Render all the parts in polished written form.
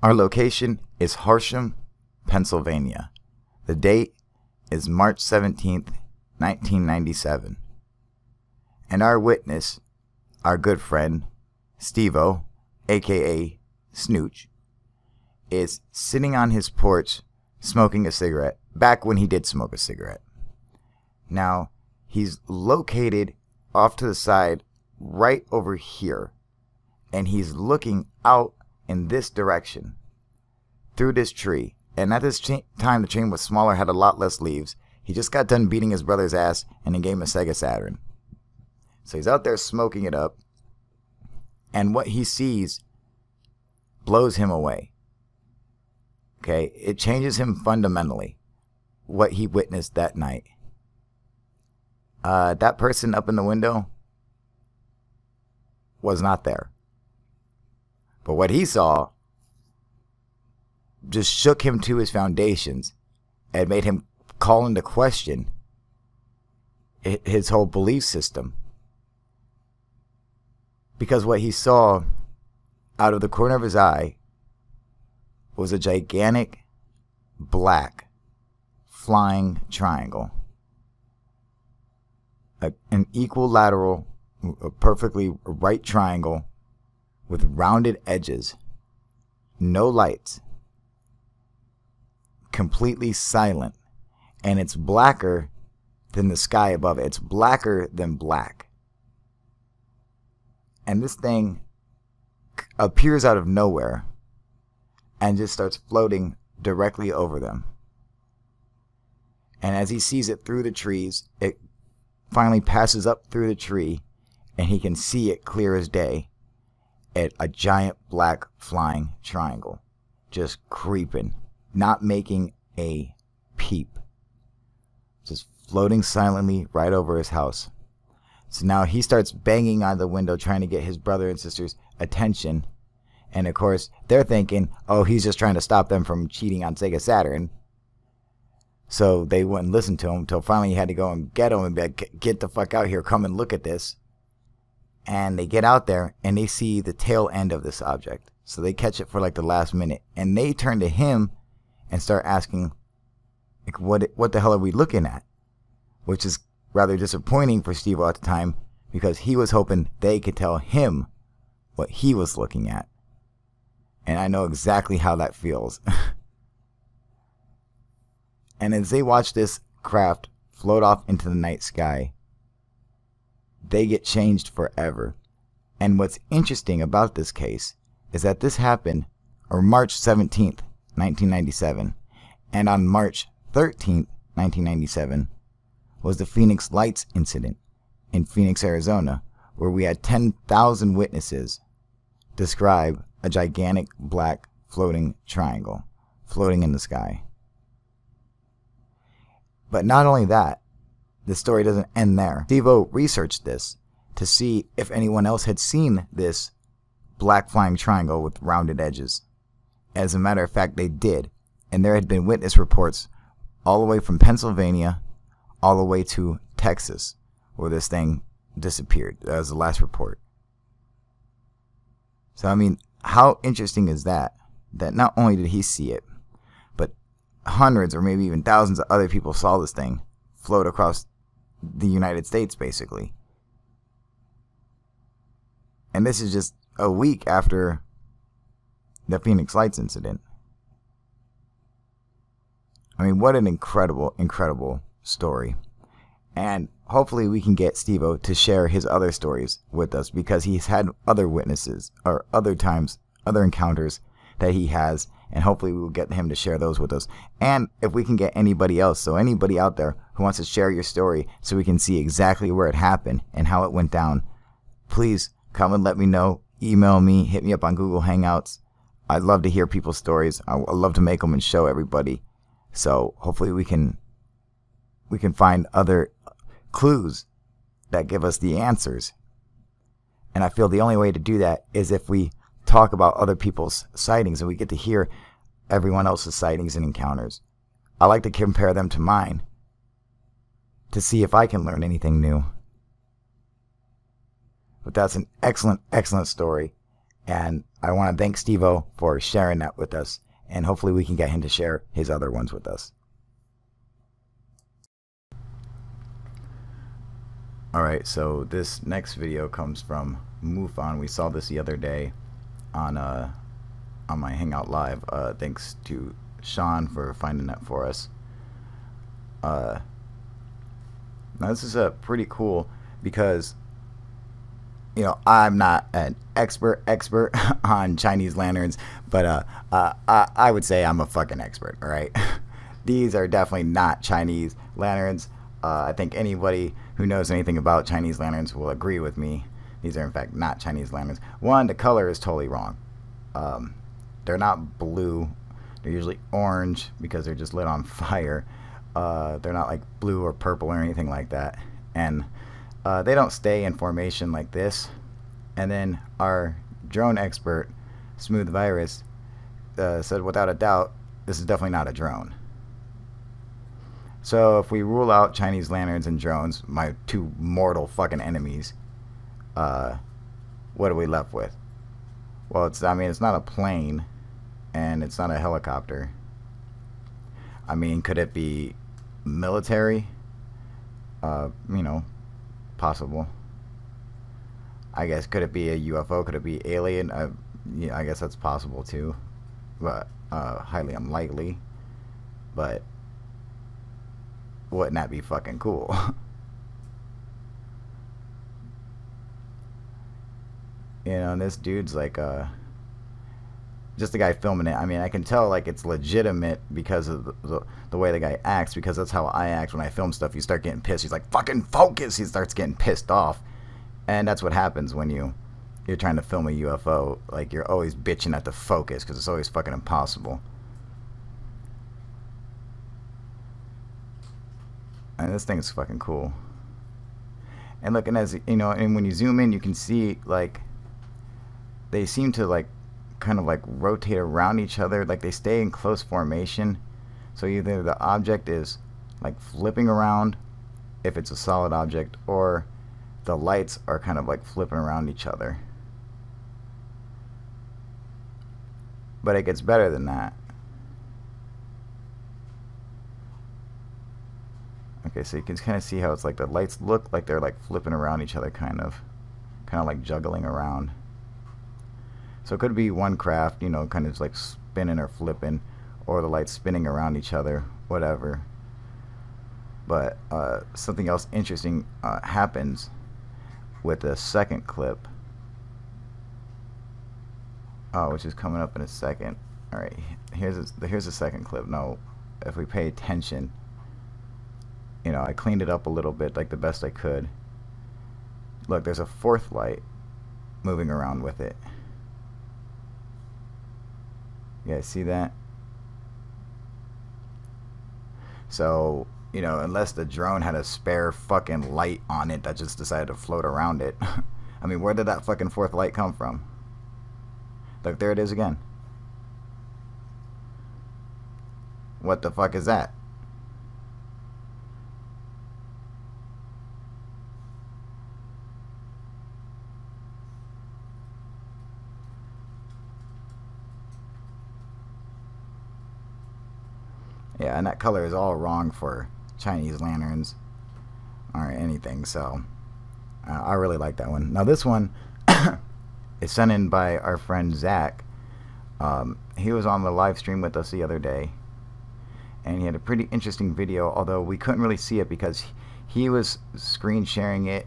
Our location is Horsham, Pennsylvania. The date is March 17th, 1997. And our witness, our good friend, Steve-O, aka Snooch, is sitting on his porch smoking a cigarette, back when he did smoke a cigarette. Now, he's located off to the side right over here, and he's looking out in this direction through this tree. And at this time, the tree was smaller, had a lot less leaves. He just got done beating his brother's ass, and he gave him a Sega Saturn. So he's out there smoking it up, and what he sees blows him away. Okay, it changes him fundamentally, what he witnessed that night. That person up in the window was not there. But what he saw just shook him to his foundations and made him call into question his whole belief system. Because what he saw out of the corner of his eye was a gigantic black flying triangle. An equilateral, a perfectly right triangle with rounded edges, no lights, completely silent, and it's blacker than the sky above it. It's blacker than black. And this thing appears out of nowhere and just starts floating directly over them. And as he sees it through the trees, it finally passes up through the tree, and he can see it clear as day at a giant black flying triangle, just creeping, not making a peep, just floating silently right over his house. So now he starts banging on the window trying to get his brother and sister's attention. And of course, they're thinking, oh, he's just trying to stop them from cheating on Sega Saturn. So they wouldn't listen to him until finally he had to go and get him and be like, get the fuck out here, come and look at this. And they get out there and they see the tail end of this object. So they catch it for like the last minute. And they turn to him and start asking, like, what the hell are we looking at? Which is rather disappointing for Steve-O at the time, because he was hoping they could tell him what he was looking at. And I know exactly how that feels. And as they watch this craft float off into the night sky, they get changed forever. And what's interesting about this case is that this happened on March 17th, 1997. And on March 13th, 1997, was the Phoenix Lights incident in Phoenix, Arizona, where we had 10,000 witnesses describe a gigantic black floating triangle floating in the sky. But not only that, the story doesn't end there. Steve-O researched this to see if anyone else had seen this black flying triangle with rounded edges. As a matter of fact, they did. And there had been witness reports all the way from Pennsylvania all the way to Texas, where this thing disappeared. That was the last report. So, I mean, how interesting is that? That not only did he see it, but hundreds or maybe even thousands of other people saw this thing float across the United States, basically. And this is just a week after the Phoenix Lights incident. I mean, what an incredible, incredible story. And hopefully we can get Steve-O to share his other stories with us, because he's had other witnesses or other times, other encounters that he has, and hopefully we will get him to share those with us. And if we can get anybody else, so anybody out there who wants to share your story so we can see exactly where it happened and how it went down, please come and let me know. Email me, hit me up on Google Hangouts. I'd love to hear people's stories. I'd love to make them and show everybody. So hopefully we can find other clues that give us the answers. And I feel the only way to do that is if we talk about other people's sightings and we get to hear everyone else's sightings and encounters. I like to compare them to mine to see if I can learn anything new. But that's an excellent, excellent story. And I want to thank Steve-O for sharing that with us. And hopefully we can get him to share his other ones with us. Alright, so this next video comes from MUFON. We saw this the other day on my Hangout Live. Thanks to Sean for finding that for us. Now this is pretty cool because, you know, I'm not an expert on Chinese lanterns, but I would say I'm a fucking expert, alright? These are definitely not Chinese lanterns. I think anybody who knows anything about Chinese lanterns will agree with me. These are in fact not Chinese lanterns. One, the color is totally wrong. They're not blue. They're usually orange because they're just lit on fire. They're not like blue or purple or anything like that. And they don't stay in formation like this. And then our drone expert, Smooth Virus, said without a doubt, this is definitely not a drone. So if we rule out Chinese lanterns and drones, my two mortal fucking enemies, what are we left with? Well, it's not a plane, and it's not a helicopter. I mean, could it be military? You know, possible. I guess, could it be a UFO? Could it be alien? Yeah, I guess that's possible too, but highly unlikely. But wouldn't that be fucking cool? You know, and this dude's like just the guy filming it. I mean, I can tell like it's legitimate because of the way the guy acts, because that's how I act when I film stuff. You start getting pissed. He's like, fucking focus. He starts getting pissed off. And that's what happens when you're trying to film a UFO. Like, you're always bitching at the focus because it's always fucking impossible. And this thing is fucking cool. And looking, as you know, and when you zoom in, you can see like they seem to like kind of like rotate around each other, like they stay in close formation. So either the object is like flipping around if it's a solid object, or the lights are kind of like flipping around each other. But it gets better than that. Okay, so you can kind of see how it's like the lights look like they're like flipping around each other, kind of like juggling around. So it could be one craft, you know, kind of like spinning or flipping, or the lights spinning around each other, whatever. But something else interesting happens with the second clip, which is coming up in a second. All right, here's the second clip. Now, if we pay attention, you know, I cleaned it up a little bit, like the best I could. Look, there's a fourth light moving around with it. You guys see that? So, you know, unless the drone had a spare fucking light on it that just decided to float around it. I mean, where did that fucking fourth light come from? Look, there it is again. What the fuck is that? Yeah, and that color is all wrong for Chinese lanterns or anything, so I really like that one. Now this one is sent in by our friend Zach. He was on the live stream with us the other day, and he had a pretty interesting video, although we couldn't really see it because he was screen sharing it,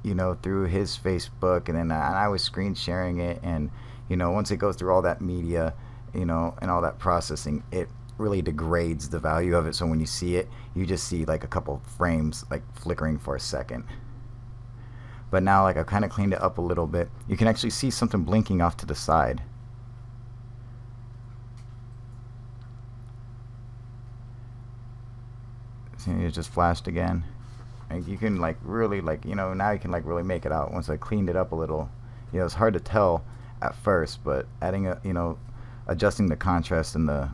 you know, through his Facebook, and then I was screen sharing it, and you know, once it goes through all that media, you know, and all that processing, it really degrades the value of it. So when you see it, you just see like a couple frames like flickering for a second. But now, like, I've kind of cleaned it up a little bit. You can actually see something blinking off to the side. See, it just flashed again. Like, you can like really, like, you know, now you can like really make it out once I cleaned it up a little. You know, it's hard to tell at first, but adding a, you know, adjusting the contrast and the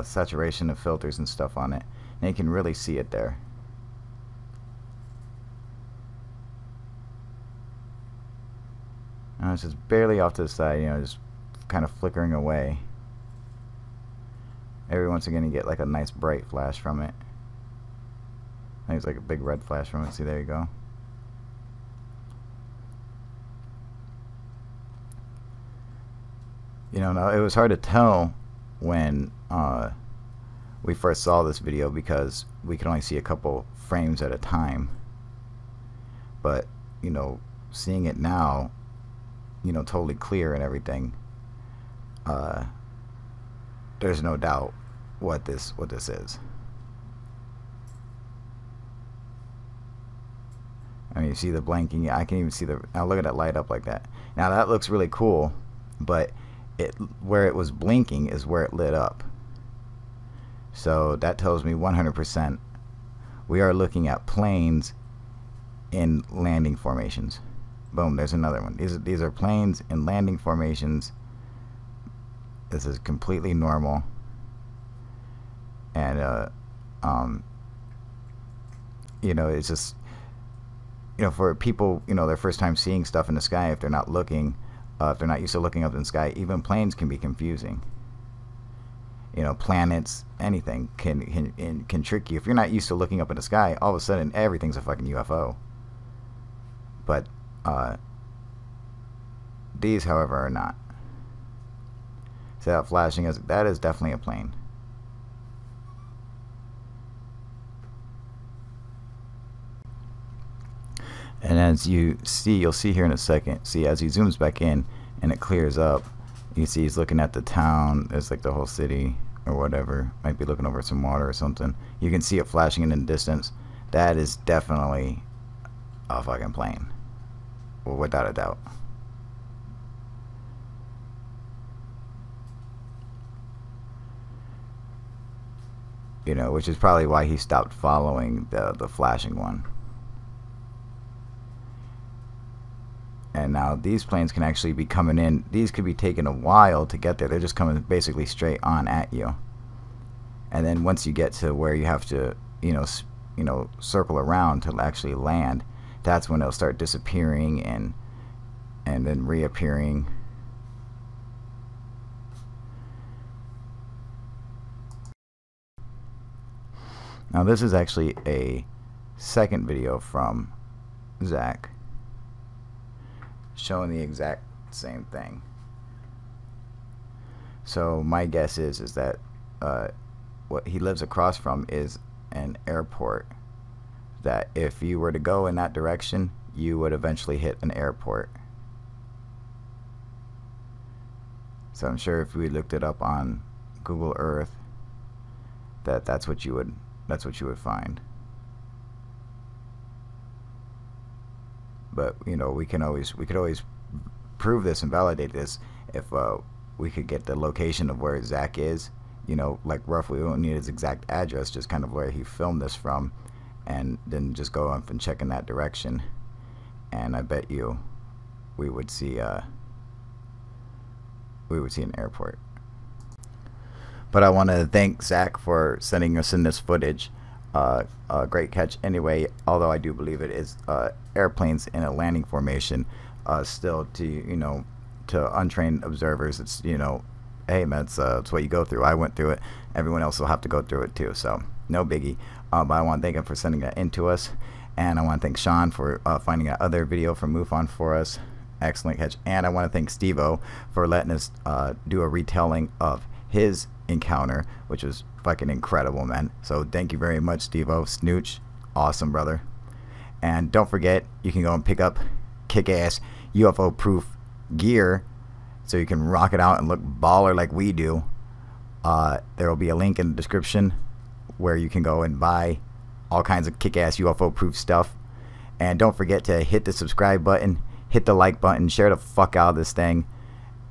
saturation of filters and stuff on it, and you can really see it there. It's just barely off to the side, you know, just kind of flickering away. Every once again you get like a nice bright flash from it. I think it's like a big red flash from it. See, there you go. You know, now it was hard to tell when we first saw this video because we could only see a couple frames at a time. But, you know, seeing it now, you know, totally clear and everything, there's no doubt what this is. I mean, you see the blanking. I can even see the. Now look at that light up like that. Now that looks really cool, but where it was blinking is where it lit up. So that tells me 100% we are looking at planes in landing formations. Boom, there's another one. These are planes in landing formations. This is completely normal. And you know, it's just, you know, for people, you know, their first time seeing stuff in the sky, if they're not looking, if they're not used to looking up in the sky, even planes can be confusing. You know, planets, anything can trick you. If you're not used to looking up in the sky, all of a sudden everything's a fucking UFO. But these, however, are not. So that flashing that is definitely a plane. And as you see, you'll see here in a second. See, as he zooms back in and it clears up, you see he's looking at the town. There's like the whole city or whatever. Might be looking over some water or something. You can see it flashing in the distance. That is definitely a fucking plane, without a doubt. You know, which is probably why he stopped following the flashing one. And now these planes can actually be coming in. These could be taking a while to get there. They're just coming basically straight on at you. And then once you get to where you have to, you know, circle around to actually land, that's when they'll start disappearing and then reappearing. Now this is actually a second video from Zack showing the exact same thing. So my guess is that what he lives across from is an airport, that if you were to go in that direction you would eventually hit an airport. So I'm sure if we looked it up on Google Earth, that's what you would find. But you know, we could always prove this and validate this if we could get the location of where Zack is. You know, like roughly, we don't need his exact address, just kind of where he filmed this from, and then just go up and check in that direction. And I bet you we would see an airport. But I want to thank Zack for sending us in this footage. Great catch anyway, although I do believe it is airplanes in a landing formation. Still, to, you know, to untrained observers, it's, you know, hey man, it's what you go through. I went through it. Everyone else will have to go through it too, so no biggie. But I want to thank him for sending that in to us, and I want to thank Sean for finding that other video from MUFON for us. Excellent catch. And I want to thank Steve-O for letting us do a retelling of his encounter, which was fucking incredible, man. So thank you very much, Steve-O. Snooch, awesome brother. And don't forget, you can go and pick up kick-ass UFO proof gear so you can rock it out and look baller like we do. There will be a link in the description where you can go and buy all kinds of kick-ass UFO proof stuff. And don't forget to hit the subscribe button, hit the like button, share the fuck out of this thing,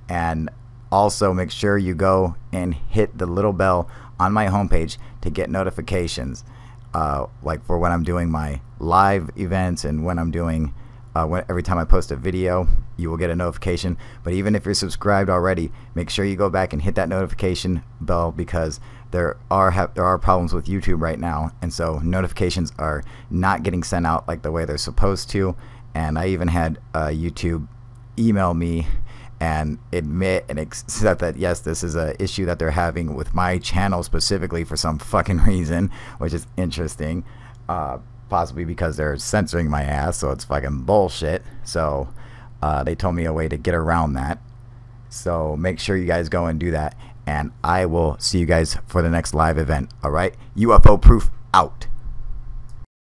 and also make sure you go and hit the little bell on my homepage to get notifications, like for when I'm doing my live events and when I'm doing every time I post a video, you will get a notification. But even if you're subscribed already, make sure you go back and hit that notification bell, because there are problems with YouTube right now, and so notifications are not getting sent out like the way they're supposed to. And I even had YouTube email me and admit and accept that yes, this is a issue that they're having with my channel specifically for some fucking reason, which is interesting. Possibly because they're censoring my ass, so it's fucking bullshit. So they told me a way to get around that. So make sure you guys go and do that, and I will see you guys for the next live event. All right, UFO Proof out.